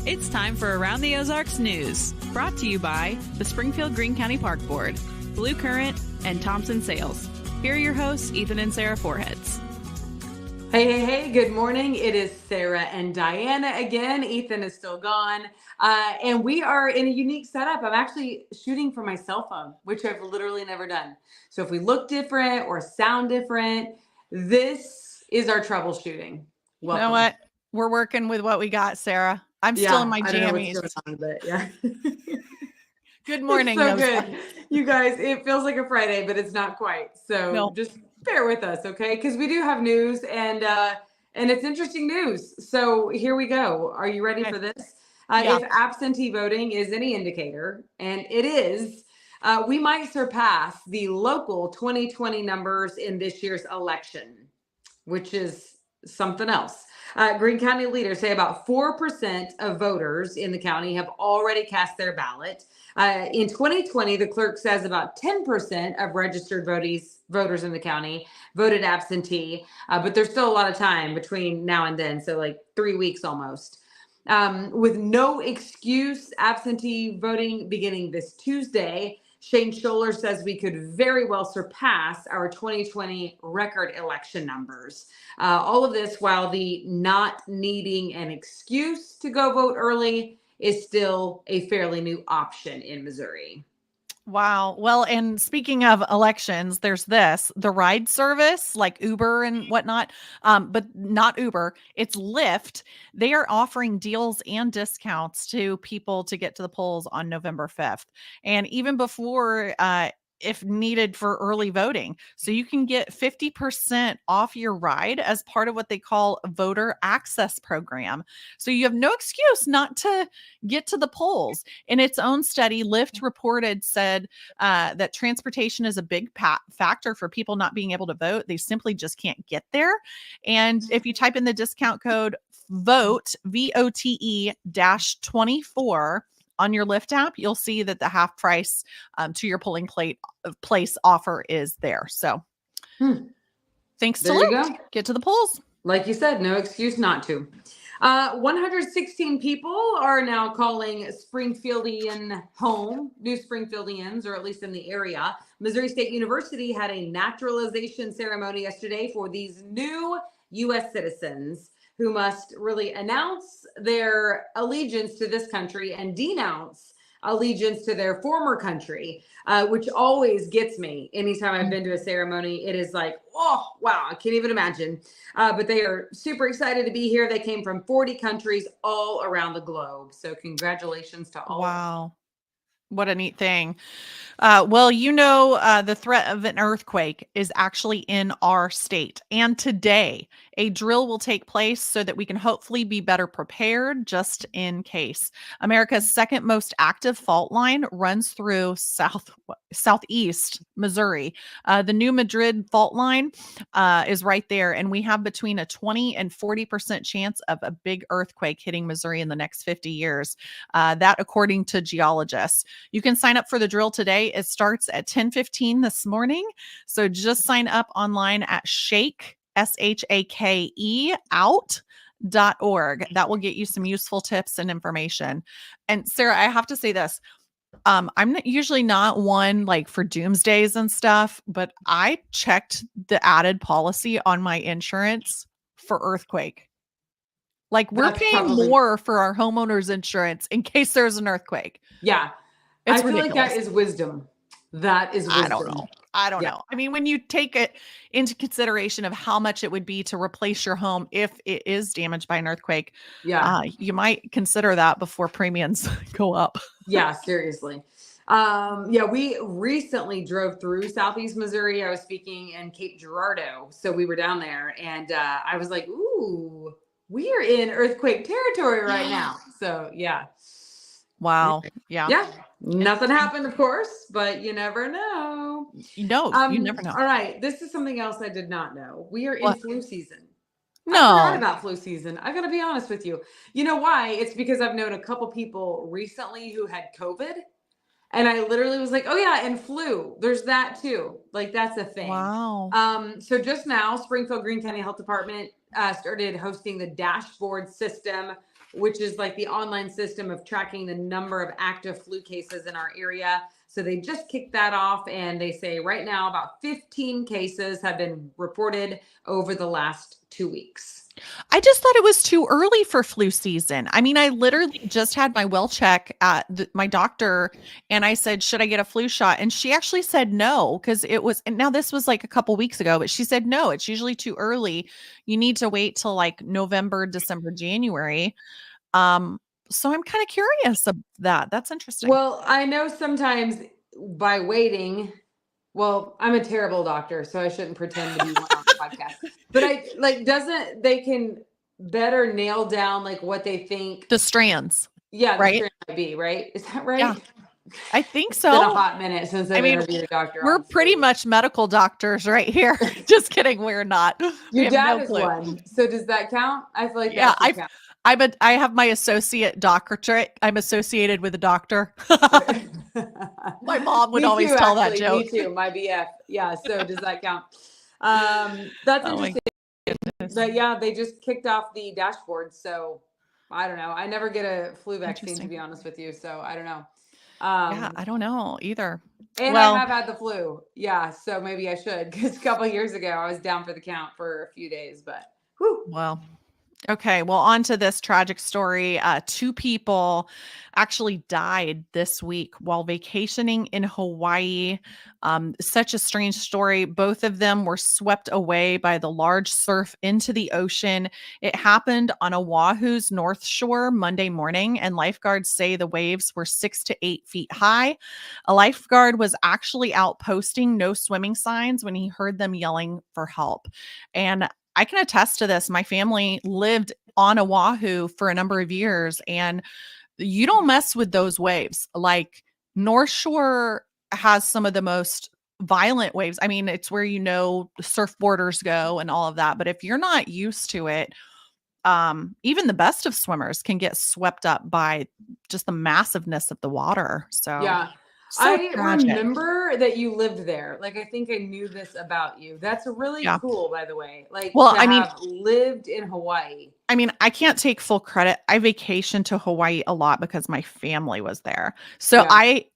It's time for Around the Ozarks News, brought to you by the Springfield Greene County Park Board, Blue Current, and Thompson Sales. Here are your hosts, Ethan and Sarah Foreheads. Hey, good morning. It is Sarah and Diana again. Ethan is still gone. And we are in a unique setup. I'm actually shooting from my cell phone, which I've literally never done. So if we look different or sound different, this is our troubleshooting. Welcome. You know what? We're working with what we got, Sarah. I'm still in my jammies. Good morning. It's so good. You guys, it feels like a Friday, but it's not quite. So just bear with us, okay? Because we do have news and it's interesting news. So here we go. Are you ready for this? If absentee voting is any indicator, and it is, we might surpass the local 2020 numbers in this year's election, which is something else. Greene County leaders say about 4% of voters in the county have already cast their ballot. In 2020, the clerk says about 10% of registered voters in the county voted absentee, but there's still a lot of time between now and then, so like 3 weeks almost. With no excuse absentee voting beginning this Tuesday, Shane Scholler says we could very well surpass our 2020 record election numbers. All of this while the not needing an excuse to go vote early is still a fairly new option in Missouri. Wow. Well, and speaking of elections, there's the ride service like Uber and whatnot, but not Uber. It's Lyft. They are offering deals and discounts to people to get to the polls on November 5th. And even before, if needed for early voting. So you can get 50% off your ride as part of what they call a voter access program. So you have no excuse not to get to the polls. In its own study, Lyft said that transportation is a big factor for people not being able to vote. They simply just can't get there. And if you type in the discount code VOTE, VOTE -24, on your Lyft app, you'll see that the half price to your polling place offer is there. So thanks to Lyft, get to the polls. Like you said, no excuse not to. 116 people are now calling Springfieldian home, new Springfieldians, or at least in the area. Missouri State University had a naturalization ceremony yesterday for these new U.S. citizens who must really announce their allegiance to this country and denounce allegiance to their former country, which always gets me. Anytime I've been to a ceremony, it is like, oh, wow, I can't even imagine. But they are super excited to be here. They came from 40 countries all around the globe. So congratulations to all. Wow. What a neat thing. Well, the threat of an earthquake is actually in our state. And today, a drill will take place so that we can hopefully be better prepared just in case. America's second most active fault line runs through southeast Missouri. The New Madrid fault line is right there. And we have between a 20 and 40% chance of a big earthquake hitting Missouri in the next 50 years. That according to geologists. You can sign up for the drill today. It starts at 10:15 this morning. So just sign up online at shake, SHAKE, out.org. That will get you some useful tips and information. And Sarah, I have to say this. I'm usually not one like for doomsdays and stuff, but I checked the added policy on my insurance for earthquake. Like we're paying more for our homeowners insurance in case there's an earthquake. Yeah. I feel like that is wisdom. That is wisdom. I don't know. I mean, when you take it into consideration of how much it would be to replace your home if it is damaged by an earthquake, you might consider that before premiums go up. Yeah, seriously. We recently drove through Southeast Missouri. I was speaking in Cape Girardeau. So we were down there and I was like, ooh, we are in earthquake territory right now. So yeah. Wow. Yeah. Yeah. Nothing happened, of course, but you never know. No, you never know. All right. This is something else I did not know. We are in flu season. No. I forgot about flu season. I got to be honest with you. You know why? It's because I've known a couple people recently who had COVID. And I literally was like, oh yeah, and flu. There's that too. Like that's a thing. Wow. So just now, Springfield Greene County Health Department started hosting the dashboard system which is like the online system of tracking the number of active flu cases in our area. So they just kicked that off, and they say right now about 15 cases have been reported over the last 2 weeks. I just thought it was too early for flu season. I mean, I literally just had my well check at my doctor, and I said, should I get a flu shot? And she actually said no, because it was, and now this was like a couple weeks ago, but she said, no, it's usually too early. You need to wait till like November, December, January. So I'm kind of curious of that. That's interesting. Well, I know sometimes by waiting, well, I'm a terrible doctor, so I shouldn't pretend to be one on the podcast. But they can better nail down like what they think the strands. Yeah, the right? strand might be, right? Is that right? Yeah, I think so. It's been a hot minute since I've interviewed a doctor. We're pretty much medical doctors right here. Just kidding, we're not. Your dad is one. So does that count? I feel like that should count. I have my associate doctorate. I'm associated with a doctor. My mom would always tell that joke. Me too. My BF. Yeah. So does that count? That's interesting. But yeah, they just kicked off the dashboard. So I don't know. I never get a flu vaccine, to be honest with you. So I don't know. Yeah, I don't know either. And I have had the flu. Yeah. So maybe I should, because a couple of years ago I was down for the count for a few days, but whew. Well. Okay, well, on to this tragic story. 2 people actually died this week while vacationing in Hawaii. Such a strange story. Both of them were swept away by the large surf into the ocean. It happened on Oahu's North Shore Monday morning, and lifeguards say the waves were 6 to 8 feet high. A lifeguard was actually out posting no swimming signs when he heard them yelling for help. And I can attest to this. My family lived on Oahu for a number of years, and you don't mess with those waves. Like, North Shore has some of the most violent waves. I mean, it's where, surfboarders go and all of that. But if you're not used to it, even the best of swimmers can get swept up by just the massiveness of the water. So yeah. So I tragic. remember that you lived there. Like, I think I knew this about you. That's really cool, by the way. Like, lived in Hawaii. I mean, I can't take full credit. I vacationed to Hawaii a lot because my family was there. So I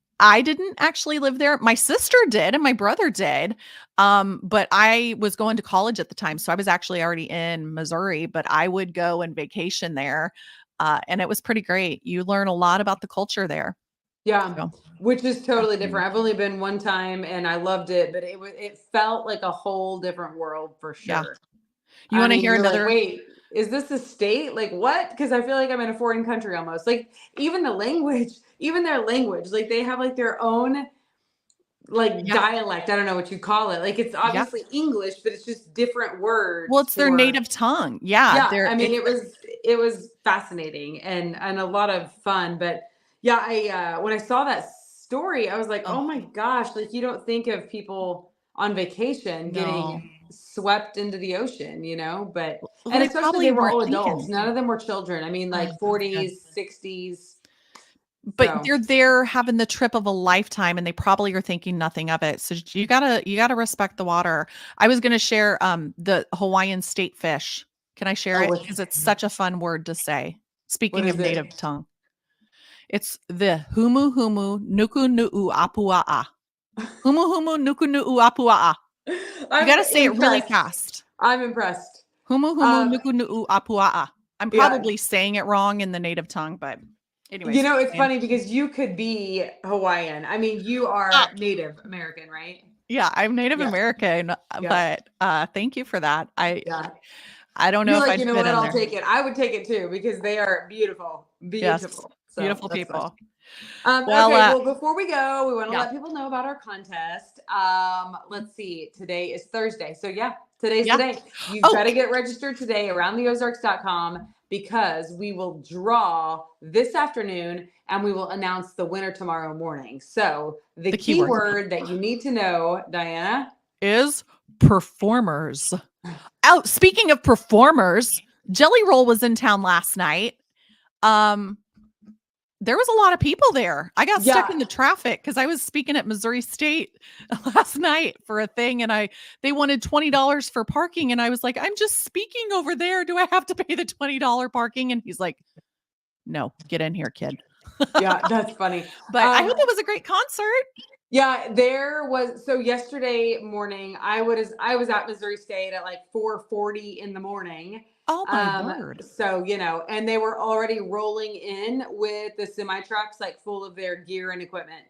didn't actually live there. My sister did, and my brother did. But I was going to college at the time. So I was actually already in Missouri, but I would go and vacation there. And it was pretty great. You learn a lot about the culture there. Yeah, which is totally different. I've only been one time and I loved it, but it felt like a whole different world for sure. Yeah. You want to hear another? Like, wait, is this a state? Like, what? Because I feel like I'm in a foreign country almost. Like, even their language, like they have like their own dialect. I don't know what you call it. Like, it's obviously English, but it's just different words. Well, it's their native tongue. Yeah. I mean, it was fascinating and a lot of fun, but yeah, I when I saw that story, I was like, oh my gosh, like, you don't think of people on vacation getting swept into the ocean, but and especially they were all adults. None of them were children. I mean, like 40s, 60s. But they're there having the trip of a lifetime, and they probably are thinking nothing of it. So you gotta respect the water. I was gonna share the Hawaiian state fish. Can I share it? Because it's such a fun word to say. Speaking of native tongue. It's the humu humu nuku nu'u apua'a. Humu humu nuku nu'u apua'a. You got to say it really fast. I'm impressed. Humu humu nuku nu'u apua'a. I'm probably saying it wrong in the native tongue, but anyway. It's funny because you could be Hawaiian. I mean, you are Native American, right? Yeah, I'm Native American, but thank you for that. I don't know if I'd fit in there. I'll take it. I would take it too, because they are beautiful. Beautiful. Yes. So beautiful people. Well, before we go, we want to let people know about our contest. Let's see. Today is Thursday. So today's the day. You got to get registered today, aroundtheozarks.com, because we will draw this afternoon and we will announce the winner tomorrow morning. So the keyword that you need to know, Diana, is performers. Speaking of performers, Jelly Roll was in town last night. There was a lot of people there. I got stuck in the traffic because I was speaking at Missouri State last night for a thing, and they wanted $20 for parking, and I was like, I'm just speaking over there. Do I have to pay the $20 parking? And he's like, no, get in here, kid. Yeah, that's funny. But I hope it was a great concert. Yeah, there was. So yesterday morning, I was at Missouri State at like 4:40 in the morning. Oh my word. So, and they were already rolling in with the semi trucks like full of their gear and equipment.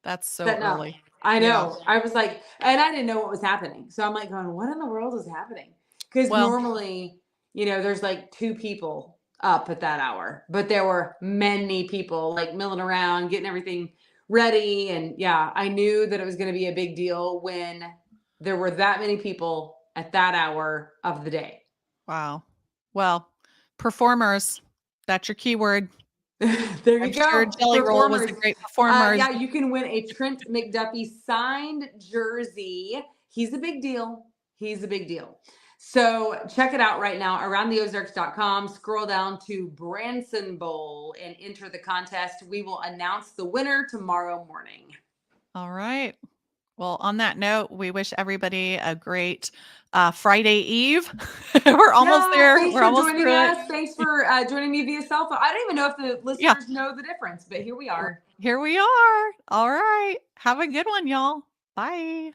That's so Setting up. early. I know. I was like, and I didn't know what was happening. So I'm like going, what in the world is happening? Because normally, there's like 2 people up at that hour, but there were many people like milling around, getting everything ready. And yeah, I knew that it was going to be a big deal when there were that many people at that hour of the day. Wow. Well, performers, that's your keyword. There you go. Sure Jelly Roll was a great performer. Yeah, you can win a Trent McDuffie signed jersey. He's a big deal. So check it out right now, aroundtheozarks.com. Scroll down to Branson Bowl and enter the contest. We will announce the winner tomorrow morning. All right. Well, on that note, we wish everybody a great Friday Eve. We're almost there. Thanks We're for almost joining us. Thanks for joining me via cell phone. I don't even know if the listeners know the difference, but here we are. Here we are. All right. Have a good one, y'all. Bye.